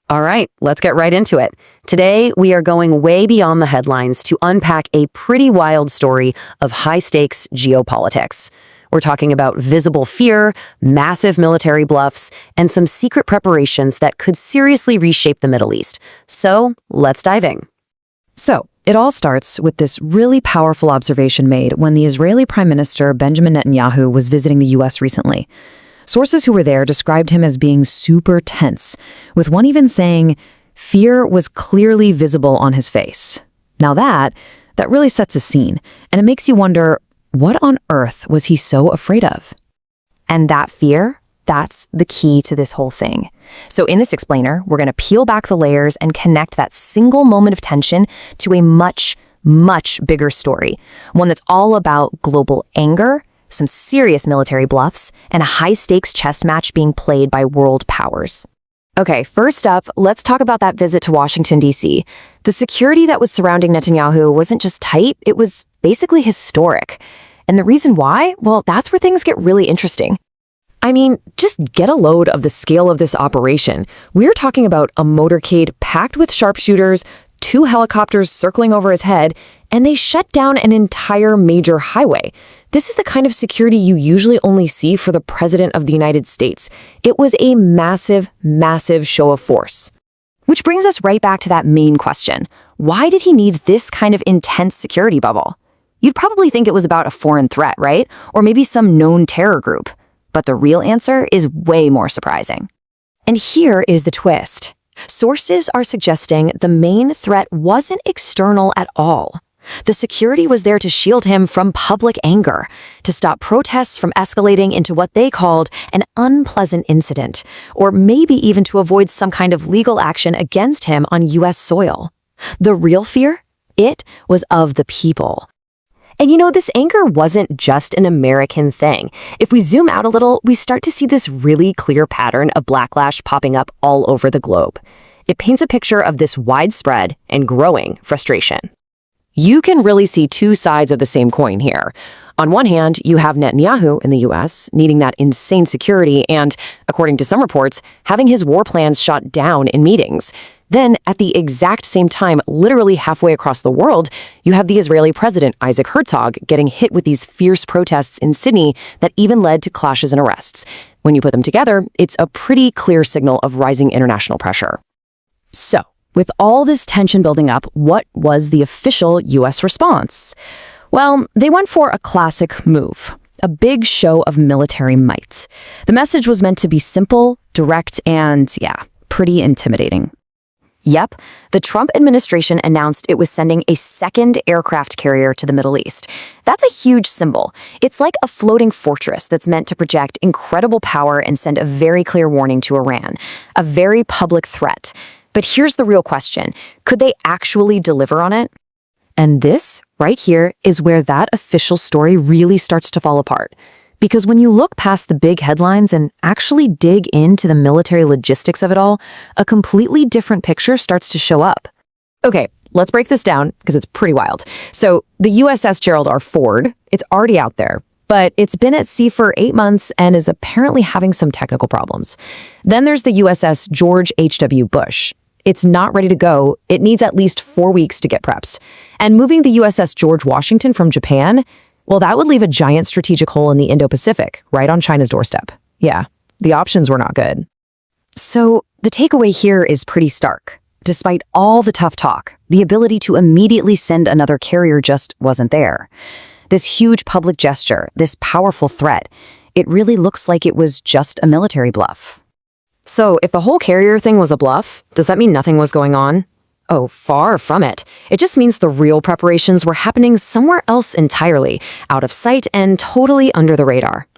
All right, let's get right into it. Today, we are going way beyond the headlines to unpack a pretty wild story of high-stakes geopolitics. We're talking about visible fear, massive military bluffs, and some secret preparations that could seriously reshape the Middle East. So, let's dive in. So, it all starts with this really powerful observation made when the Israeli Prime Minister Benjamin Netanyahu was visiting the U.S. recently. Sources who were there described him as being super tense, with one even saying fear was clearly visible on his face. Now that really sets a scene, and it makes you wonder, what on earth was he so afraid of? And that fear, that's the key to this whole thing. So in this explainer, we're going to peel back the layers and connect that single moment of tension to a much, much bigger story, one that's all about global anger, some serious military bluffs, and a high-stakes chess match being played by world powers. Okay, first up, let's talk about that visit to Washington, D.C. The security that was surrounding Netanyahu wasn't just tight, it was basically historic. And the reason why? Well, that's where things get really interesting. I mean, just get a load of the scale of this operation. We're talking about a motorcade packed with sharpshooters, 2 helicopters circling over his head, and they shut down an entire major highway. This is the kind of security you usually only see for the President of the United States. It was a massive, massive show of force. Which brings us right back to that main question. Why did he need this kind of intense security bubble? You'd probably think it was about a foreign threat, right? Or maybe some known terror group. But the real answer is way more surprising. And here is the twist. Sources are suggesting the main threat wasn't external at all. The security was there to shield him from public anger, to stop protests from escalating into what they called an unpleasant incident, or maybe even to avoid some kind of legal action against him on U.S. soil. The real fear? It was of the people. And this anger wasn't just an American thing. If we zoom out a little, we start to see this really clear pattern of backlash popping up all over the globe. It paints a picture of this widespread and growing frustration. You can really see two sides of the same coin here. On one hand, you have Netanyahu in the U.S. needing that insane security and, according to some reports, having his war plans shot down in meetings. Then, at the exact same time, literally halfway across the world, you have the Israeli president, Isaac Herzog, getting hit with these fierce protests in Sydney that even led to clashes and arrests. When you put them together, it's a pretty clear signal of rising international pressure. So, with all this tension building up, what was the official U.S. response? Well, they went for a classic move, a big show of military might. The message was meant to be simple, direct, and, pretty intimidating. Yep, the Trump administration announced it was sending a second aircraft carrier to the Middle East. That's a huge symbol. It's like a floating fortress that's meant to project incredible power and send a very clear warning to Iran, a very public threat. But here's the real question. Could they actually deliver on it? And this, right here, is where that official story really starts to fall apart. Because when you look past the big headlines and actually dig into the military logistics of it all, a completely different picture starts to show up. Okay, let's break this down because it's pretty wild. So the USS Gerald R. Ford, it's already out there, but it's been at sea for 8 months and is apparently having some technical problems. Then there's the USS George H.W. Bush. It's not ready to go. It needs at least 4 weeks to get prepped. And moving the USS George Washington from Japan, well, that would leave a giant strategic hole in the Indo-Pacific, right on China's doorstep. Yeah, the options were not good. So the takeaway here is pretty stark. Despite all the tough talk, the ability to immediately send another carrier just wasn't there. This huge public gesture, this powerful threat, it really looks like it was just a military bluff. So if the whole carrier thing was a bluff, does that mean nothing was going on? Oh, far from it. It just means the real preparations were happening somewhere else entirely, out of sight and totally under the radar.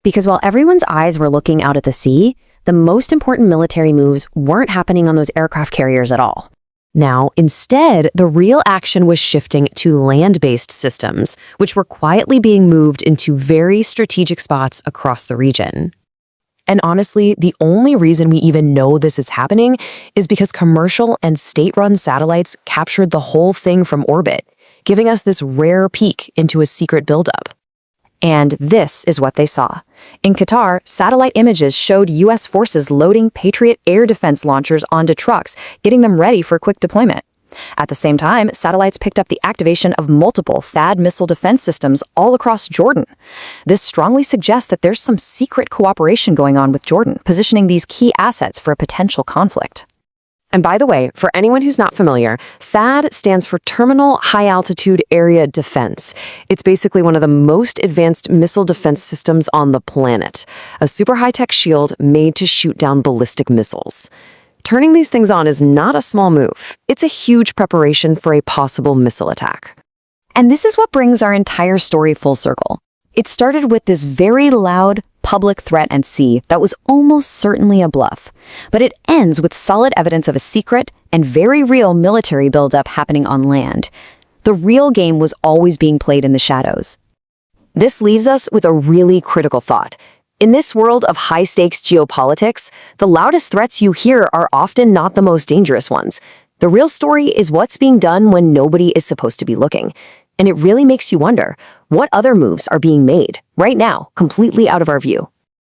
Because while everyone's eyes were looking out at the sea, the most important military moves weren't happening on those aircraft carriers at all. Now, instead, the real action was shifting to land-based systems, which were quietly being moved into very strategic spots across the region. And honestly, the only reason we even know this is happening is because commercial and state-run satellites captured the whole thing from orbit, giving us this rare peek into a secret buildup. And this is what they saw. In Qatar, satellite images showed U.S. forces loading Patriot air defense launchers onto trucks, getting them ready for quick deployment. At the same time, satellites picked up the activation of multiple THAAD missile defense systems all across Jordan. This strongly suggests that there's some secret cooperation going on with Jordan, positioning these key assets for a potential conflict. And by the way, for anyone who's not familiar, THAAD stands for Terminal High Altitude Area Defense. It's basically one of the most advanced missile defense systems on the planet, a super high-tech shield made to shoot down ballistic missiles. Turning these things on is not a small move. It's a huge preparation for a possible missile attack. And this is what brings our entire story full circle. It started with this very loud public threat at sea that was almost certainly a bluff. But it ends with solid evidence of a secret and very real military buildup happening on land. The real game was always being played in the shadows. This leaves us with a really critical thought. In this world of high-stakes geopolitics, the loudest threats you hear are often not the most dangerous ones. The real story is what's being done when nobody is supposed to be looking. And it really makes you wonder, what other moves are being made, right now, completely out of our view?